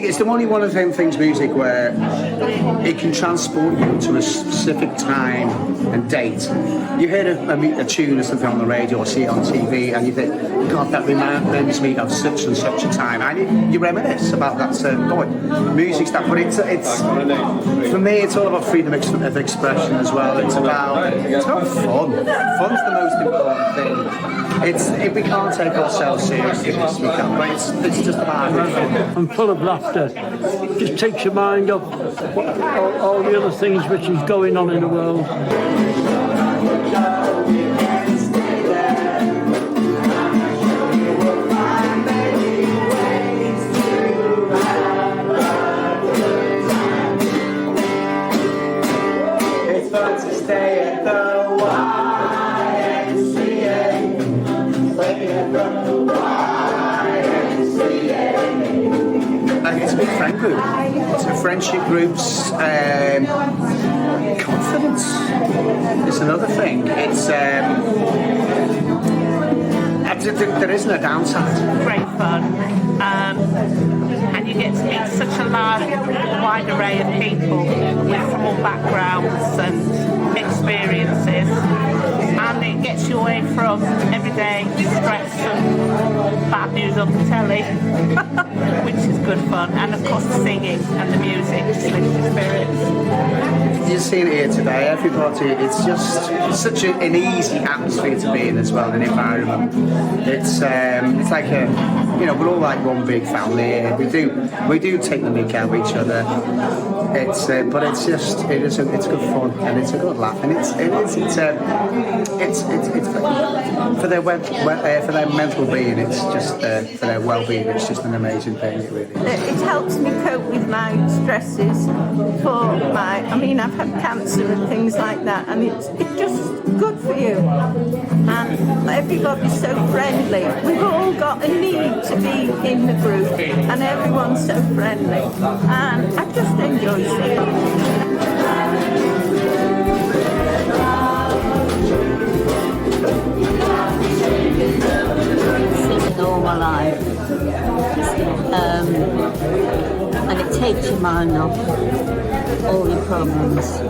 It's only one of them things, music, where it can transport you to a specific time and date. You hear a tune or something on the radio or see it on TV and you think, God, that reminds me of such and such a time. And you reminisce about that certain point. Music's that, but it's for me, it's all about freedom of expression as well. It's about fun. Fun's the most important thing. We can't take ourselves seriously, we can't, but it's just about having fun. I'm full of laughter. Just takes your mind off all the other things which is going on in the world. It's fun to stay at the it's a big friend group. It's a friendship groups. Confidence is another thing. It's there isn't a downside. Great fun, and you get to meet such a wide array of people from all backgrounds and experiences, and it gets you away from everyday stress and bad news on the telly, which is good fun, and of course the singing and the music just lifts your spirits. You've seen it here today, everybody, it's just such an easy atmosphere to be in as well, an environment. It's like we're all like one big family here. We do take the mick out of each other. But it's good fun and it's a good laugh, and it's for their mental being. It's just for their well-being. It's just an amazing thing. It really is. It helps me cope with my stresses. I've had cancer and things like that, and it's just good for you. And everybody's so friendly. We've all got a need to be in the group, and everyone's so friendly. And I just enjoy singing. All my life, and it takes your mind off all your problems.